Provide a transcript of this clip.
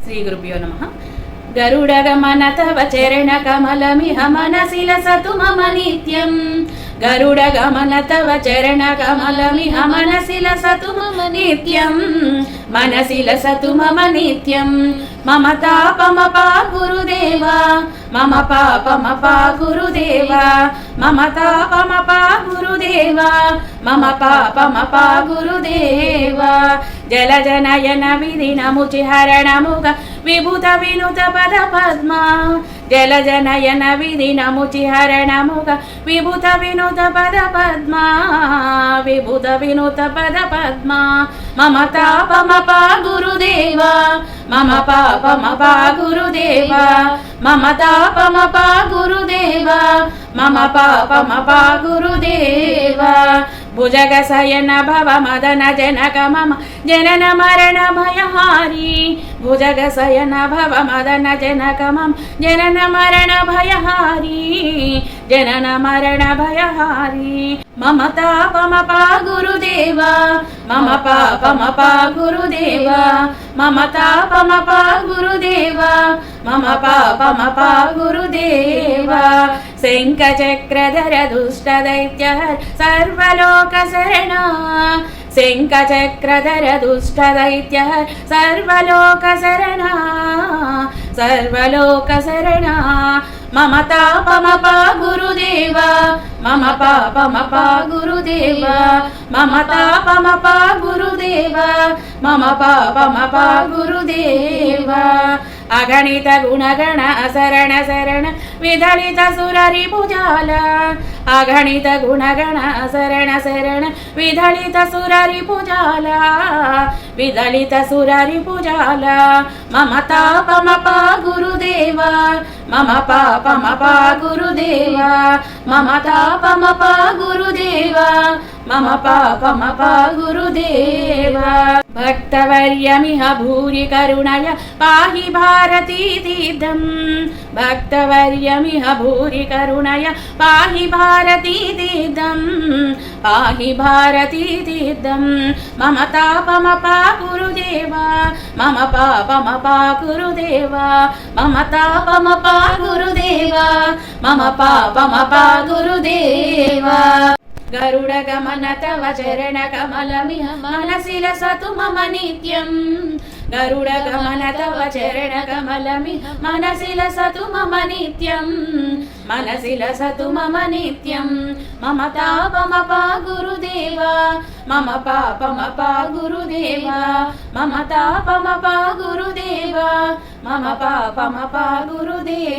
श्रीगुरुभ्यो नमः। गरुडगमन तव चरणकमलमिह मनसि लसतु मम नित्यम्। गरुडगमन तव चरणकमलमिह मनसि लसतु मम नित्यम्। मनसि लसतु मम नित्यम्। मम तापमपा गुरुदेवा, मम पापमपा गुरुदेवा, मम तापमपा गुरुदेवा, मम पापमपा गुरुदेवा। जलजनयन विधिनमुचिहरणमुग विभूत विनुत पद पद्मा। जलजनयन विधिनमुचिहरणमुग विभूत विनुत पद पद्मा। विभूत विनुत पद पद्मा। मम तापमपा गुरुदेवा, मम पापमपा गुरुदेवा, मम तापमपा गुरुदेवा, मम पापमपा गुरुदेवा। भुजगशयन भव मदन जनक मम जनन मरण भयहारी। भुजगशयन भव मदन जनक मम जनन मरण भयहारी। जनन मरण भयहारी। मम तापमपा गुरुदेवा, मम पापमपा गुरुदेवा, मम तापमपा गुरुदेवा, मम पापमपा गुरुदेवा। शङ्खचक्रधर दुष्टदैत्यहर सर्वलोकशरणा। शङ्खचक्रधर दुष्टदैत्यहर सर्वलोकशरणा। सर्वलोकशरणा। मम तापमपा गुरुदेवा, मम पापमपा गुरुदेवा, मम तापमपा गुरुदेवा, मम पापमपा गुरुदेवा। अगणित गुणगण असरण शरण विदलित सुररि भुजाल। अगणित गुणगण असरण शरण विदलित सुररि भुजाल। विदलित सुररि भुजाल। मम तापमपा गुरुदेवा, मम पापमपा गुरुदेवा, मम तापमपा गुरुदेवा, मम पापमपा गुरुदेवा। भक्तवर्यमिह भूरि करुणया पाहि भारती तीर्थम्। भक्तवर्यमिह भूरि करुणया पाहि भारती तीर्थम्। पाहि भारती तीर्थम्। मम तापमपा गुरुदेवा, मम पापमपा गुरुदेवा, मम तापमपा गुरुदेवा, मम पापमपा गुरुदेवा। गरुडगमन तव चरणकमलमिह मनसि लसतु मम नित्यम्। गरुडगमन तव चरणकमलमिह मनसि लसतु मम नित्यम्। मनसि लसतु मम नित्यम्। मम तापमपा गुरुदेवा, मम पापमपा गुरुदेवा, मम तापमपा गुरुदेवा, मम पापमपा गुरुदेवा।